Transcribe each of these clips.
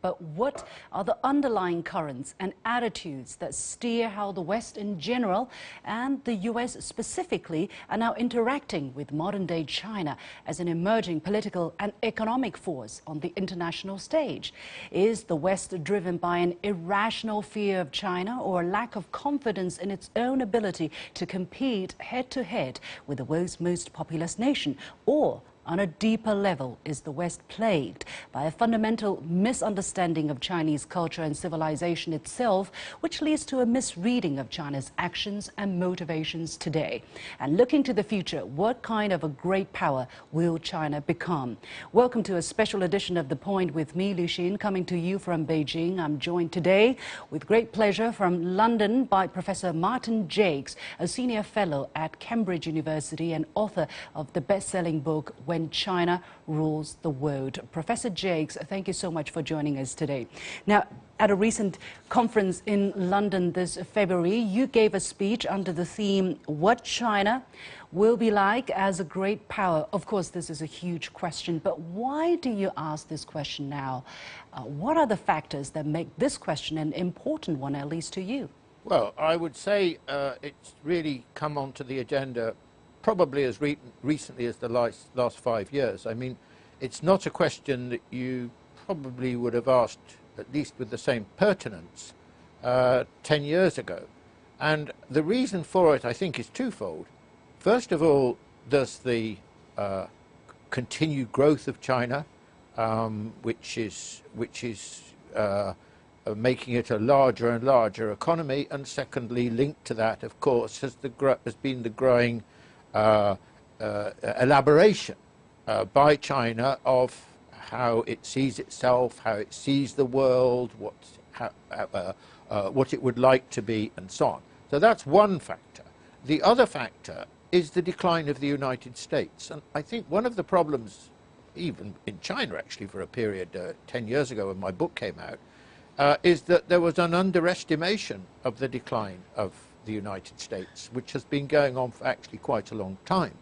But what are the underlying currents and attitudes that steer how the West in general and the US specifically are now interacting with modern-day China as an emerging political and economic force on the international stage? Is the West driven by an irrational fear of China or a lack of confidence in its own ability to compete head-to-head with the world's most populous nation? Or on a deeper level, is the West plagued by a fundamental misunderstanding of Chinese culture and civilization itself, which leads to a misreading of China's actions and motivations today? And looking to the future, what kind of a great power will China become? Welcome to a special edition of The Point with me, Lu Xin, coming to you from Beijing. I'm joined today with great pleasure from London by Professor Martin Jacques, a senior fellow at Cambridge University and author of the best-selling book, When China Rules the World. Professor Jacques, thank you so much for joining us today. Now, at a recent conference in London this February, you gave a speech under the theme, What China Will Be Like as a Great Power. Of course, this is a huge question, but why do you ask this question now? What are the factors that make this question an important one, at least to you? Well, I would say it's really come onto the agenda probably as recently as the last 5 years. I mean, it's not a question that you probably would have asked, at least with the same pertinence, 10 years ago. And the reason for it, I think, is twofold. First of all, there's the continued growth of China, which is making it a larger and larger economy. And secondly, linked to that, of course, has been the growing elaboration by China of how it sees itself, how it sees the world, what it would like to be, and so on. So that's one factor. The other factor is the decline of the United States. And I think one of the problems, even in China actually for a period 10 years ago when my book came out, is that there was an underestimation of the decline of the United States, which has been going on for actually quite a long time.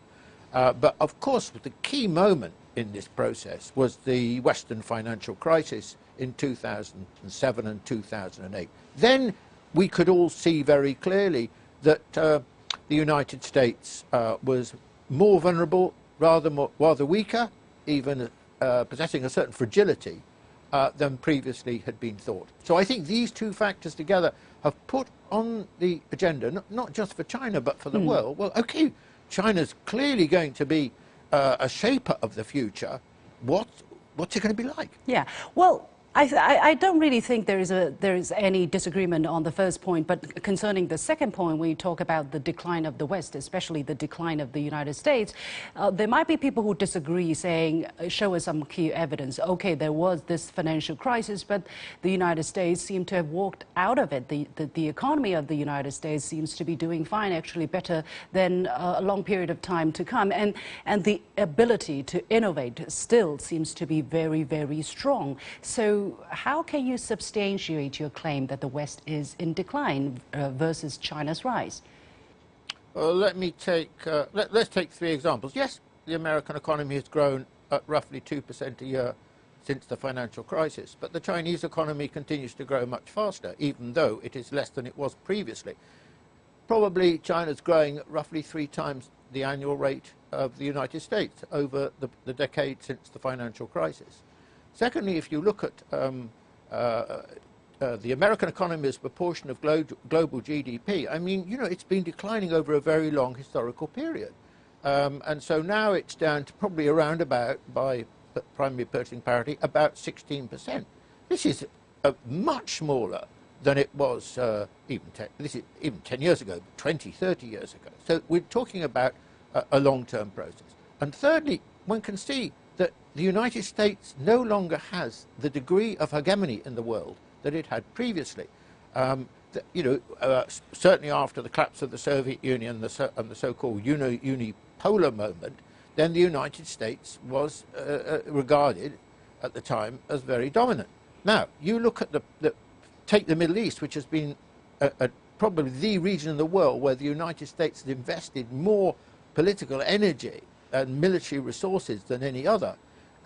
But of course, the key moment in this process was the Western financial crisis in 2007 and 2008. Then we could all see very clearly that the United States was more vulnerable, rather weaker, even possessing a certain fragility than previously had been thought. So I think these two factors together have put on the agenda, not just for China, but for the world. Well, okay, China's clearly going to be a shaper of the future. What's it going to be like? Yeah, well, I don't really think there is any disagreement on the first point, but concerning the second point, when you talk about the decline of the West, especially the decline of the United States, there might be people who disagree, saying, show us some key evidence. Okay, there was this financial crisis, but the United States seemed to have walked out of it. The economy of the United States seems to be doing fine, actually better than a long period of time to come. And the ability to innovate still seems to be very, very strong. So how can you substantiate your claim that the West is in decline versus China's rise? Well, let's take three examples. Yes, the American economy has grown at roughly 2% a year since the financial crisis, but the Chinese economy continues to grow much faster, even though it is less than it was previously. Probably China's growing at roughly 3 times the annual rate of the United States over the decade since the financial crisis. Secondly, if you look at the American economy as a proportion of global GDP, I mean, you know, it's been declining over a very long historical period. And so now it's down to probably around about, by primary purchasing parity, about 16%. This is much smaller than it was even 10 years ago, 20, 30 years ago. So we're talking about a long-term process. And thirdly, one can see that the United States no longer has the degree of hegemony in the world that it had previously. Certainly after the collapse of the Soviet Union and the so-called unipolar moment, then the United States was regarded at the time as very dominant. Now, you look at take the Middle East, which has been probably the region in the world where the United States has invested more political energy and military resources than any other.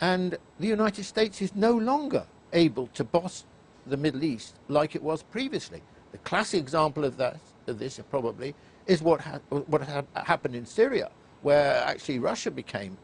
And the United States is no longer able to boss the Middle East like it was previously. The classic example of this probably is what had happened in Syria, where actually Russia became,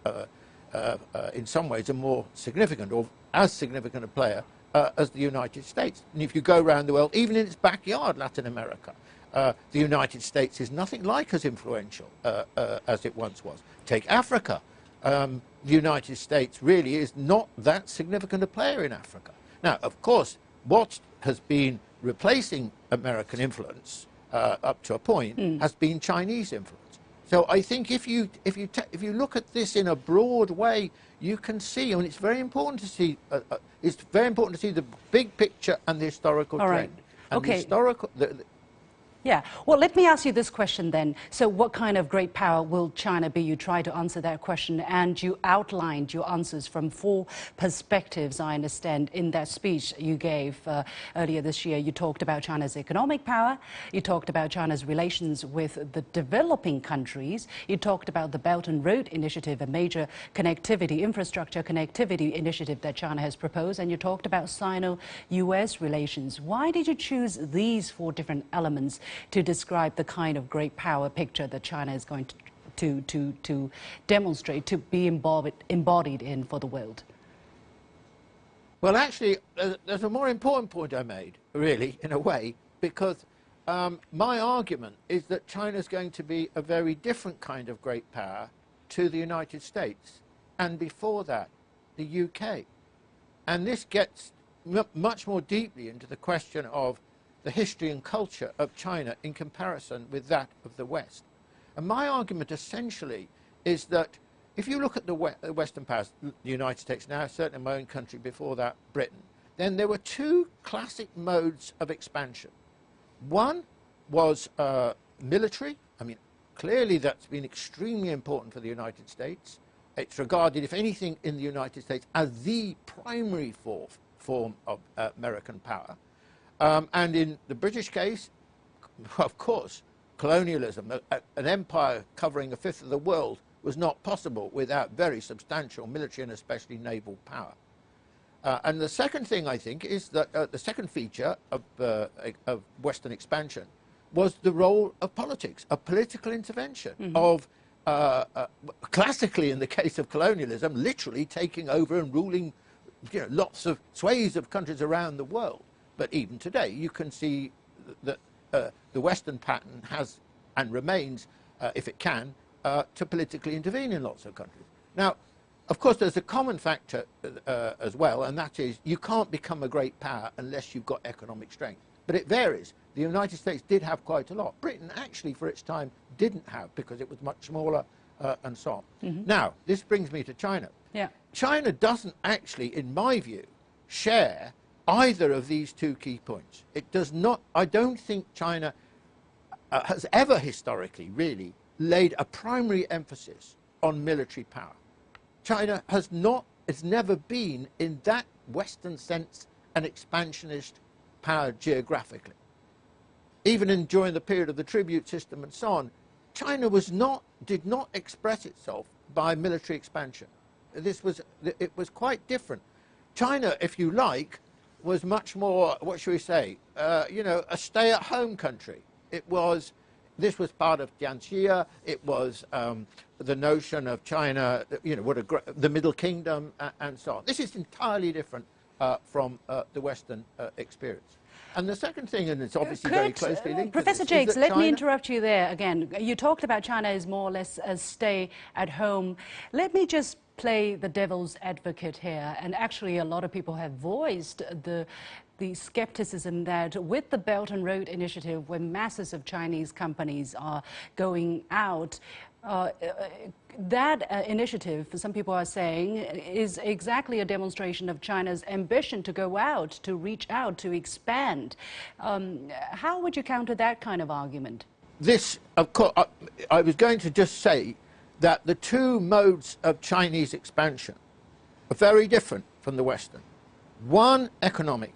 in some ways, a more significant or as significant a player as the United States. And if you go around the world, even in its backyard, Latin America, the United States is nothing like as influential as it once was. Take Africa. The United States really is not that significant a player in Africa. Now, of course, what has been replacing American influence up to a point has been Chinese influence. So I think if you look at this in a broad way, you can see. I mean, it's very important to see. It's very important to see the big picture and the historical All trend. right. And Okay. the historical. Yeah. Well, let me ask you this question then. So what kind of great power will China be? You try to answer that question, and you outlined your answers from 4 perspectives, I understand, in that speech you gave earlier this year. You talked about China's economic power. You talked about China's relations with the developing countries. You talked about the Belt and Road Initiative, a major infrastructure connectivity initiative that China has proposed. And you talked about Sino-US relations. Why did you choose these 4 different elements to describe the kind of great power picture that China is going to demonstrate, to be embodied in for the world? Well, actually, there's a more important point I made, really, in a way, because my argument is that China is going to be a very different kind of great power to the United States, and before that, the UK. And this gets much more deeply into the question of the history and culture of China in comparison with that of the West. And my argument essentially is that if you look at the Western powers, the United States now, certainly my own country, before that Britain, then there were 2 classic modes of expansion. One was military. I mean, clearly that's been extremely important for the United States. It's regarded, if anything, in the United States as the primary form of American power. And in the British case, of course, colonialism, an empire covering 1/5 of the world, was not possible without very substantial military and especially naval power. And the second thing, I think, is that the second feature of Western expansion was the role of politics, a political intervention of, classically in the case of colonialism, literally taking over and ruling lots of swathes of countries around the world. But even today, you can see that the Western pattern has and remains, if it can, to politically intervene in lots of countries. Now, of course, there's a common factor as well, and that is you can't become a great power unless you've got economic strength. But it varies. The United States did have quite a lot. Britain, actually, for its time, didn't have, because it was much smaller and so on. Now, this brings me to China. Yeah. China doesn't actually, in my view, share either of these 2 key points. It does not. I don't think China has ever historically really laid a primary emphasis on military power. China has never been, in that Western sense, an expansionist power geographically. Even during the period of the tribute system and so on, China did not express itself by military expansion. It was quite different. China, if you like, was much more, what should we say, a stay-at-home country. This was part of Jiangxia. It was the notion of China, the Middle Kingdom, and so on. This is entirely different from the Western experience. And the second thing, and it's obviously very closely linked Professor to this, Jacques, let me interrupt you there again. You talked about China as more or less a stay-at-home. Let me just play the devil's advocate here. And actually, a lot of people have voiced the skepticism that with the Belt and Road Initiative, when masses of Chinese companies are going out, that initiative, some people are saying, is exactly a demonstration of China's ambition to go out, to reach out, to expand. How would you counter that kind of argument? This, of course, I was going to just say that the 2 modes of Chinese expansion are very different from the Western. One, economic,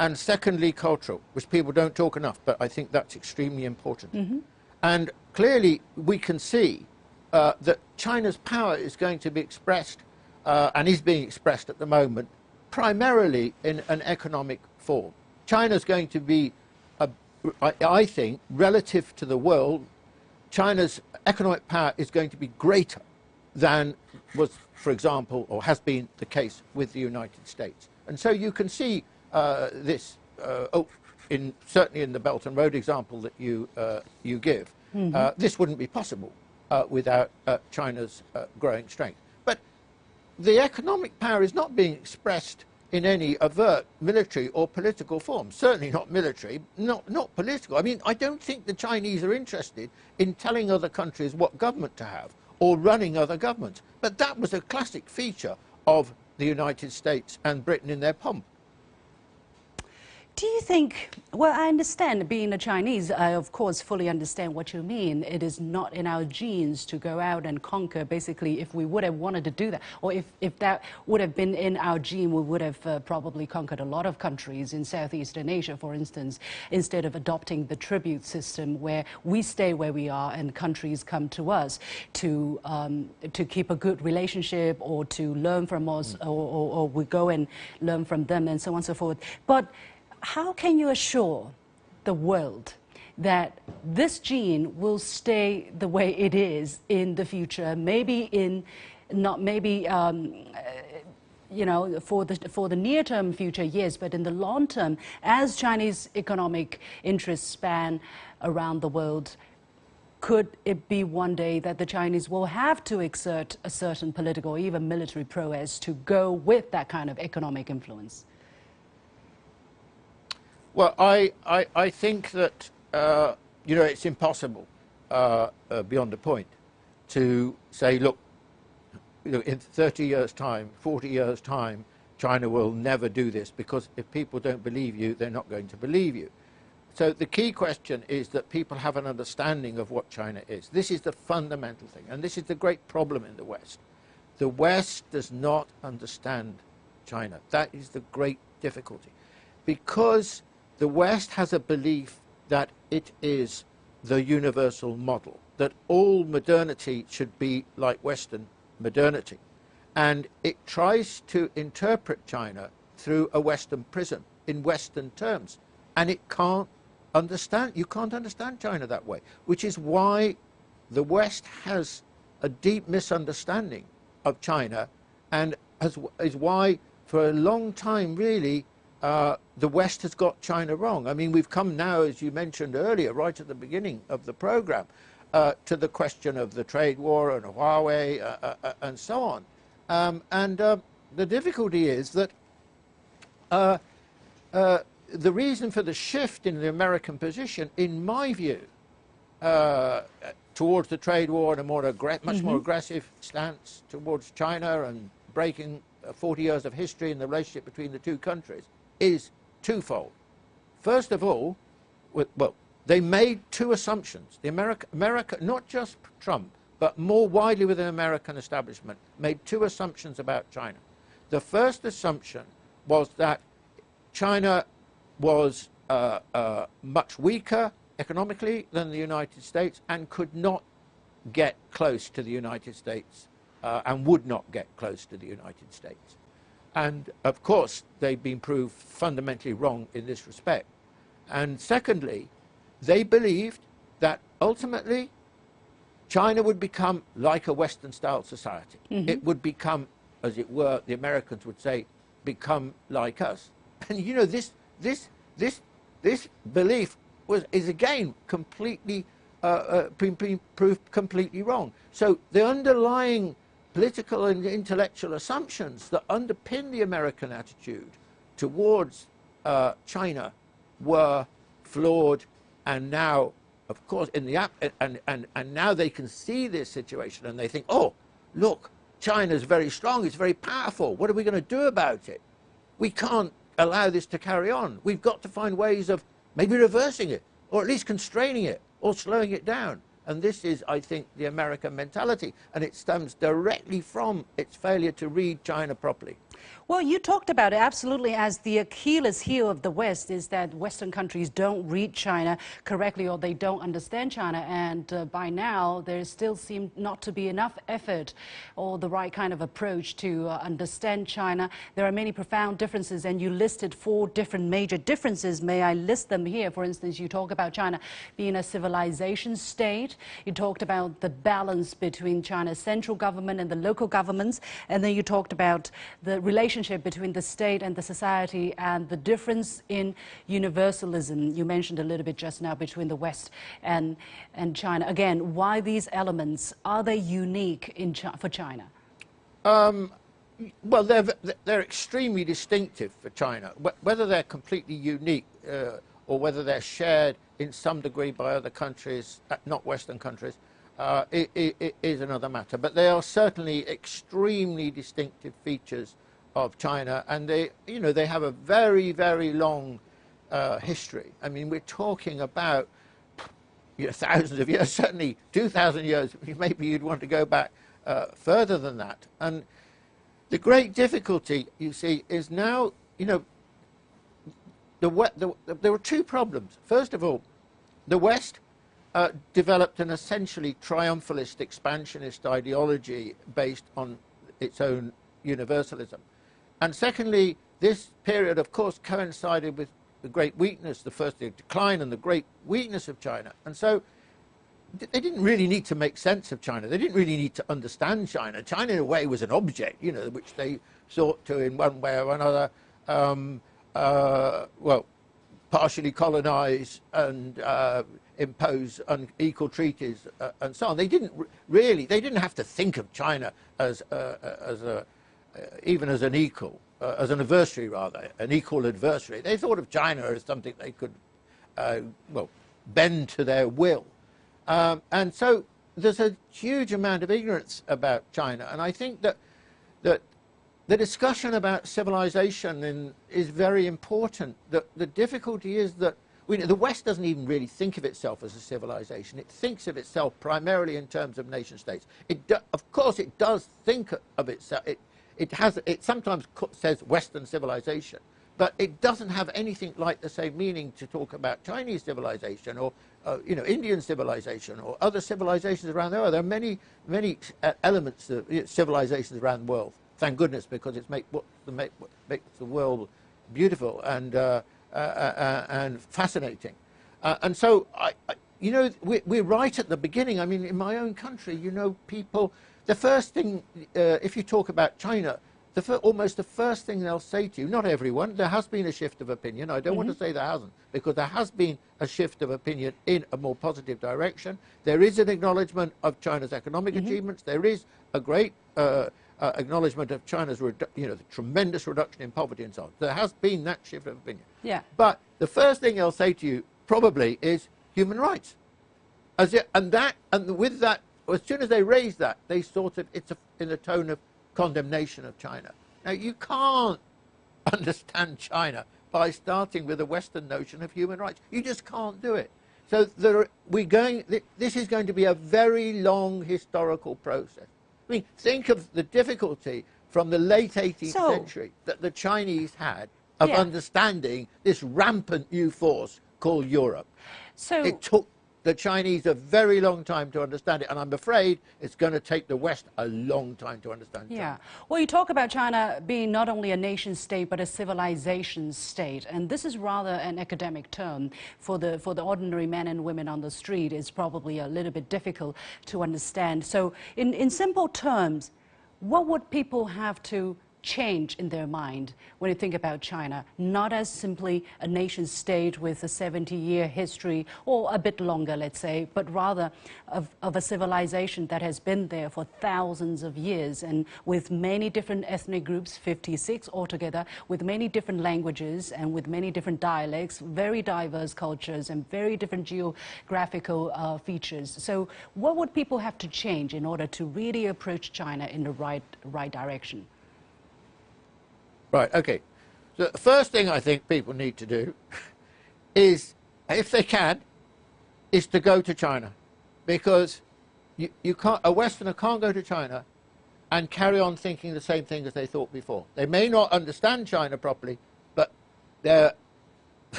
and secondly, cultural, which people don't talk enough, but I think that's extremely important. And clearly, we can see that China's power is going to be expressed, and is being expressed at the moment, primarily in an economic form. China's going to be, I think, relative to the world, China's economic power is going to be greater than was, for example, or has been the case with the United States. And so you can see this, certainly in the Belt and Road example that you give. This wouldn't be possible without China's growing strength. But the economic power is not being expressed in any overt military or political form. Certainly not military, not political. I mean, I don't think the Chinese are interested in telling other countries what government to have or running other governments. But that was a classic feature of the United States and Britain in their pomp. Do you think, well, I understand being a Chinese, I of course fully understand what you mean. It is not in our genes to go out and conquer. Basically, if we would have wanted to do that, or if that would have been in our gene, we would have probably conquered a lot of countries in Southeastern Asia, for instance, instead of adopting the tribute system where we stay where we are and countries come to us to keep a good relationship or to learn from us, or we go and learn from them and so on and so forth. But how can you assure the world that this gene will stay the way it is in the future? Maybe you know, for the near-term future, yes, but in the long term, as Chinese economic interests span around the world, could it be one day that the Chinese will have to exert a certain political or even military prowess to go with that kind of economic influence? Well, I think that, you know, it's impossible, beyond a point, to say, look, you know, in 30 years' time, 40 years' time, China will never do this, because if people don't believe you, they're not going to believe you. So the key question is that people have an understanding of what China is. This is the fundamental thing, and this is the great problem in the West. The West does not understand China. That is the great difficulty, because the West has a belief that it is the universal model, that all modernity should be like Western modernity. And it tries to interpret China through a Western prism, in Western terms. And it can't understand, you can't understand China that way, which is why the West has a deep misunderstanding of China, and is why for a long time, really, the West has got China wrong. I mean, we've come now, as you mentioned earlier, right at the beginning of the program, to the question of the trade war and Huawei and so on. The difficulty is that the reason for the shift in the American position, in my view, towards the trade war and a much more aggressive stance towards China and breaking 40 years of history in the relationship between the two countries, is twofold. First of all, well, they made two assumptions. The America, not just Trump, but more widely within the American establishment, made two assumptions about China. The first assumption was that China was much weaker economically than the United States and could not get close to the United States and would not get close to the United States. And of course, they've been proved fundamentally wrong in this respect. And secondly, they believed that ultimately China would become like a Western-style society. It would become, as it were, the Americans would say, become like us. And you know, this belief is again completely proved completely wrong. So the underlying political and intellectual assumptions that underpin the American attitude towards China were flawed, and now, of course, in the and now they can see this situation and they think, oh, look, China's very strong, it's very powerful. What are we going to do about it? We can't allow this to carry on. We've got to find ways of maybe reversing it, or at least constraining it, or slowing it down. And this is, I think, the American mentality, and it stems directly from its failure to read China properly. Well, you talked about it absolutely as the Achilles heel of the West is that Western countries don't read China correctly or they don't understand China. And by now, there still seems not to be enough effort or the right kind of approach to understand China. There are many profound differences, and you listed 4 different major differences. May I list them here? For instance, you talk about China being a civilization state. You talked about the balance between China's central government and the local governments. And then you talked about the relationship between the state and the society and the difference in universalism. You mentioned a little bit just now between the West and China. Again, why these elements? Are they unique for China? Well, they're extremely distinctive for China. Whether they're completely unique or whether they're shared in some degree by other countries, not Western countries, it is another matter. But they are certainly extremely distinctive features of China, and they have a very, very long history. I mean, we're talking about thousands of years, certainly 2,000 years. Maybe you'd want to go back further than that. And the great difficulty, you see, is now, there are 2 problems. First of all, the West developed an essentially triumphalist, expansionist ideology based on its own universalism. And secondly, this period, of course, coincided with the great weakness, the decline and the great weakness of China. And so they didn't really need to make sense of China. They didn't really need to understand China. China, in a way, was an object, which they sought to, in one way or another, well, partially colonize and impose unequal treaties and so on. They didn't have to think of China as even as an equal, as an adversary rather, an equal adversary. They thought of China as something they could, well, bend to their will. And so there's a huge amount of ignorance about China, and I think that the discussion about civilization is very important. The difficulty is that the West doesn't even really think of itself as a civilization. It thinks of itself primarily in terms of nation states. Of course, it does think of itself. It sometimes says Western civilization, but it doesn't have anything like the same meaning to talk about Chinese civilization or Indian civilization or other civilizations around the world. There are many elements of civilizations around the world. Thank goodness, because it's what makes the world beautiful and fascinating. And so we're right at the beginning. I mean, in my own country, people. The first thing, if you talk about China, almost the first thing they'll say to you, not everyone, there has been a shift of opinion. I don't want to say there hasn't, because there has been a shift of opinion in a more positive direction. There is an acknowledgement of China's economic achievements. There is a great acknowledgement of China's, the tremendous reduction in poverty and so on. There has been that shift of opinion. Yeah. But the first thing they'll say to you probably is human rights. And with that, as soon as they raise that, they it's in a tone of condemnation of China. Now, you can't understand China by starting with a Western notion of human rights. You just can't do it. So this is going to be a very long historical process. I mean, think of the difficulty from the late 18th century that the Chinese had of understanding this rampant new force called Europe. So it took the Chinese a very long time to understand it, and I'm afraid it's going to take the West a long time to understand China. Yeah. Well, you talk about China being not only a nation state, but a civilization state, and this is rather an academic term. For the ordinary men and women on the street, it's probably a little bit difficult to understand. So in simple terms, what would people have to change in their mind when you think about China, not as simply a nation state with a 70-year history or a bit longer, let's say, but rather of a civilization that has been there for thousands of years and with many different ethnic groups, 56 altogether, with many different languages and with many different dialects, very diverse cultures and very different geographical features. So what would people have to change in order to really approach China in the right direction? Right, okay. So the first thing I think people need to do is, if they can, is to go to China. Because a Westerner can't go to China and carry on thinking the same thing as they thought before. They may not understand China properly, but they're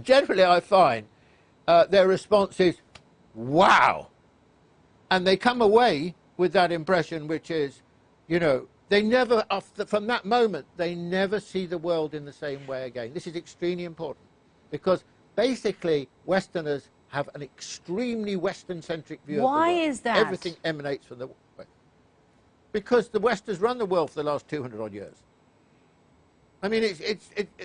generally, I find, their response is, wow. And they come away with that impression, which is, you know, they never, from that moment, they never see the world in the same way again. This is extremely important, because basically Westerners have an extremely Western-centric view of the world. Why is that? Everything emanates from the West. Because the West has run the world for the last 200-odd years. I mean,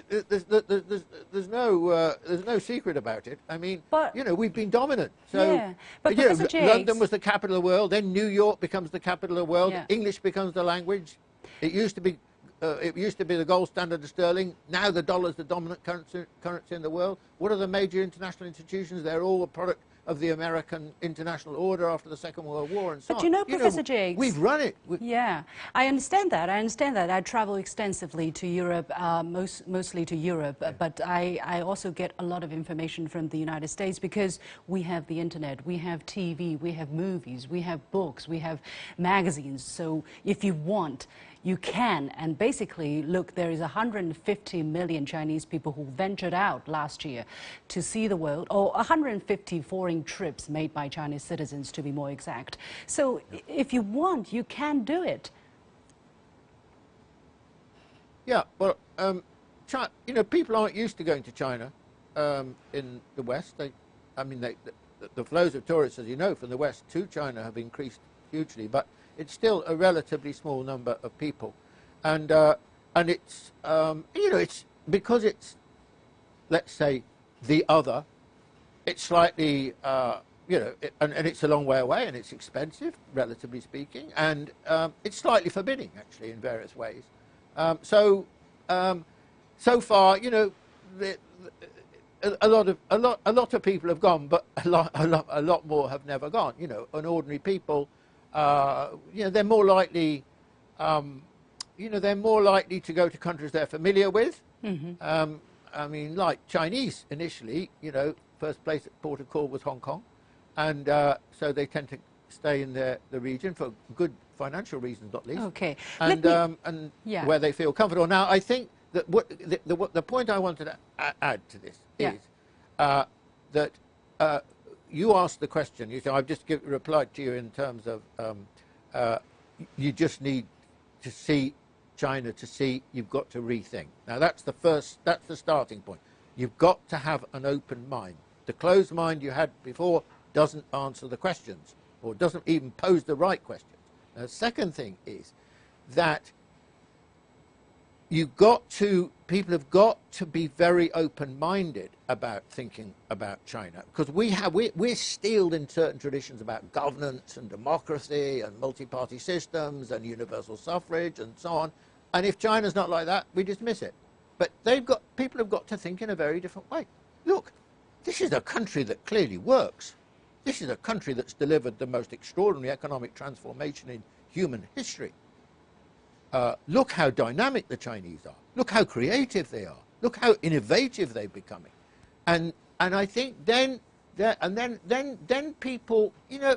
there's no secret about it. I mean, but, you know, we've been dominant. So, yeah, but you know, Professor Jacques, London was the capital of the world. Then New York becomes the capital of the world. Yeah. English becomes the language. It used to be the gold standard of sterling. Now the dollar is the dominant currency in the world. What are the major international institutions? They're all a product of the American international order after the Second World War and so on. But you know, Professor Jacques, we've run it. Yeah, I understand that. I travel extensively to Europe, mostly to Europe, but I also get a lot of information from the United States because we have the internet, we have TV, we have movies, we have books, we have magazines. So if you want, you can. And basically, look, there is 150 million Chinese people who ventured out last year to see the world, or 150 foreign trips made by Chinese citizens, to be more exact. So if you want, you can do it. Yeah, well, China, you know, people aren't used to going to China in the West. The flows of tourists, as you know, from the West to China have increased hugely, but it's still a relatively small number of people, and it's you know, it's because it's, let's say, the other. It's slightly you know, and it's a long way away, and it's expensive, relatively speaking, and it's slightly forbidding actually in various ways. So so far, you know, a lot of people have gone, but a lot more have never gone. You know, and ordinary people. You know, they're more likely, you know, they're more likely to go to countries they're familiar with. Mm-hmm. I mean, like Chinese initially, you know, first place at port of call was Hong Kong, and so they tend to stay in the region for good financial reasons, not least. Okay. And yeah, where they feel comfortable. Now, I think that the point I wanted to add to this is that. You asked the question. You said, I've just replied to you in terms of you just need to see China to see you've got to rethink. Now that's the starting point. You've got to have an open mind. The closed mind you had before doesn't answer the questions, or doesn't even pose the right questions. Now, the second thing is that people have got to be very open-minded about thinking about China, because we're steeled in certain traditions about governance and democracy and multi-party systems and universal suffrage and so on. And if China's not like that, we dismiss it. But people have got to think in a very different way. Look, this is a country that clearly works. This is a country that's delivered the most extraordinary economic transformation in human history. Look how dynamic the Chinese are. Look how creative they are. Look how innovative they're becoming. And I think then people, you know,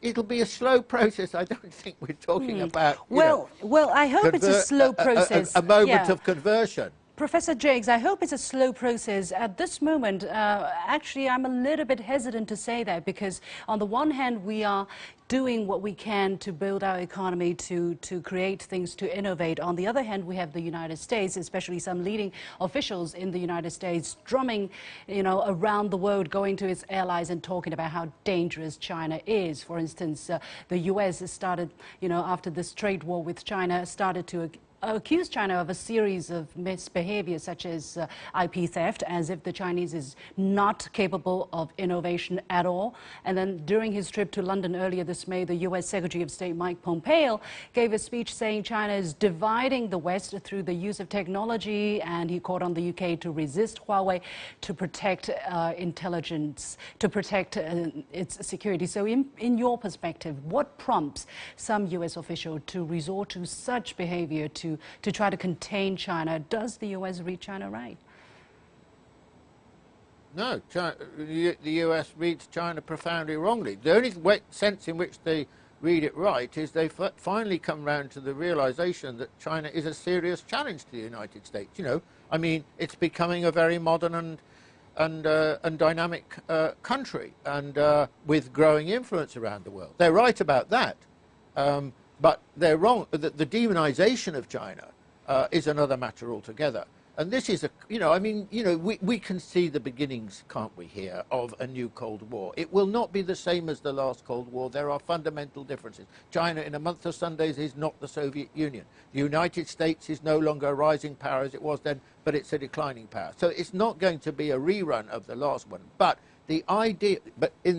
it'll be a slow process. I don't think we're talking about. Well, I hope it's a slow process. A moment of conversion. Professor Jacques, I hope it's a slow process. At this moment, actually, I'm a little bit hesitant to say that, because on the one hand, we are doing what we can to build our economy, to create things, to innovate. On the other hand, we have the United States, especially some leading officials in the United States, drumming, you know, around the world, going to its allies and talking about how dangerous China is. For instance, the U.S. has started, you know, after this trade war with China, started to accused China of a series of misbehavior, such as IP theft, as if the Chinese is not capable of innovation at all. And then during his trip to London earlier this May, the U.S. Secretary of State Mike Pompeo gave a speech saying China is dividing the West through the use of technology, and he called on the UK to resist Huawei, to protect intelligence, to protect its security. So in your perspective, what prompts some U.S. official to resort to such behavior to try to contain China? Does the U.S. read China right? No, the U.S. reads China profoundly wrongly. The only sense in which they read it right, is they finally come round to the realization that China is a serious challenge to the United States. You know, I mean, it's becoming a very modern and dynamic country, and with growing influence around the world. They're right about that, but they're wrong. The demonization of China is another matter altogether. And this is we can see the beginnings, can't we, here, of a new Cold War. It will not be the same as the last Cold War. There are fundamental differences. China, in a month of Sundays, is not the Soviet Union. The United States is no longer a rising power as it was then, but it's a declining power. So it's not going to be a rerun of the last one. But in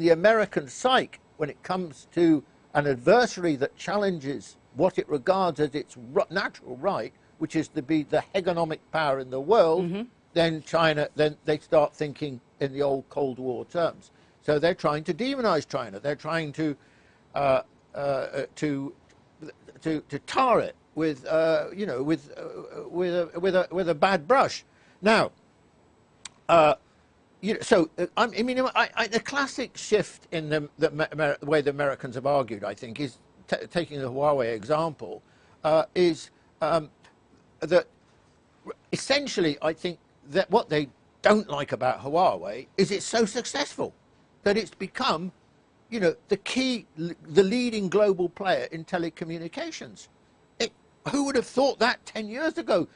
the American psyche, when it comes to an adversary that challenges what it regards as its natural right, which is to be the hegemonic power in the world, then they start thinking in the old Cold War terms. So they're trying to demonize China. They're trying to tar it with with a bad brush. Now, the classic shift in the way the Americans have argued, I think, is taking the Huawei example, is that essentially, I think that what they don't like about Huawei is it's so successful that it's become, the leading global player in telecommunications. Who would have thought that 10 years ago?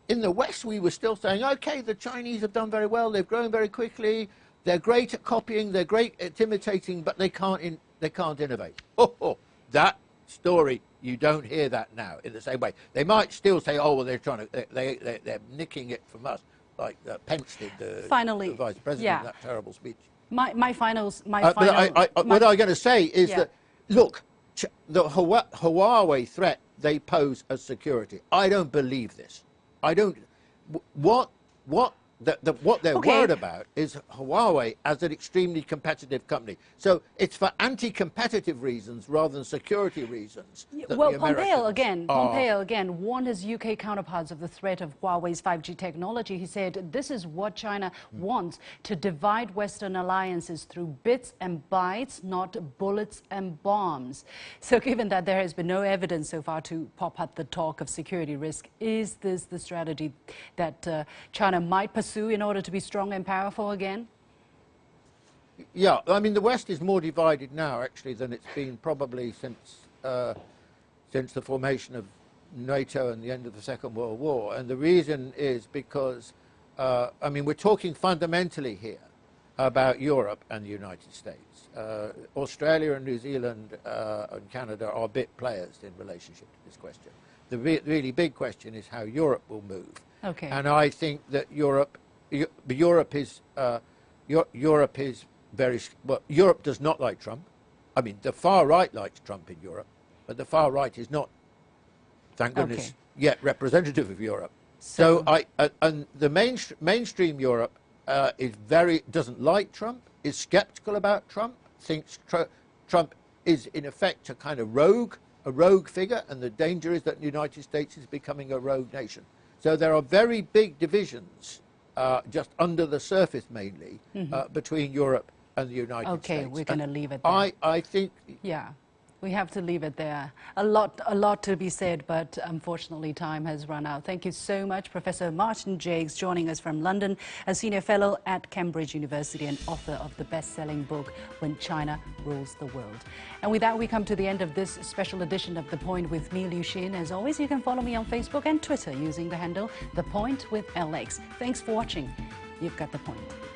In the West, we were still saying, okay, the Chinese have done very well, they've grown very quickly, they're great at copying, they're great at imitating, but they can't innovate. That story, you don't hear that now in the same way. They might still say, oh, well, they're nicking it from us, like Pence did, the vice president, that terrible speech. What I'm going to say is that, look, the Huawei threat they pose as security, I don't believe this. I don't. What they're worried about is Huawei as an extremely competitive company. So it's for anti-competitive reasons rather than security reasons. Well, Pompeo again warned his UK counterparts of the threat of Huawei's 5G technology. He said this is what China wants, to divide Western alliances through bits and bytes, not bullets and bombs. So given that there has been no evidence so far to pop up the talk of security risk, is this the strategy that China might pursue in order to be strong and powerful again? Yeah, I mean, the West is more divided now, actually, than it's been probably since the formation of NATO and the end of the Second World War. And the reason is because, we're talking fundamentally here about Europe and the United States. Australia and New Zealand and Canada are big players in relationship to this question. The really big question is how Europe will move. Okay. And I think that Europe is very well. Europe does not like Trump. I mean, the far right likes Trump in Europe, but the far right is not, thank goodness, yet representative of Europe. So and the mainstream Europe doesn't like Trump, is skeptical about Trump, thinks Trump is in effect a kind of rogue figure, and the danger is that the United States is becoming a rogue nation. So there are very big divisions, just under the surface mainly, between Europe and the United States. Okay, we're going to leave it there. I think... Yeah, we have to leave it there. A lot to be said, but unfortunately time has run out. Thank you so much, Professor Martin Jacques, joining us from London, a senior fellow at Cambridge University and author of the best-selling book, When China Rules the World. And with that, we come to the end of this special edition of The Point with me, Liu Xin. As always, you can follow me on Facebook and Twitter using the handle The Point with LX. Thanks for watching. You've got The Point.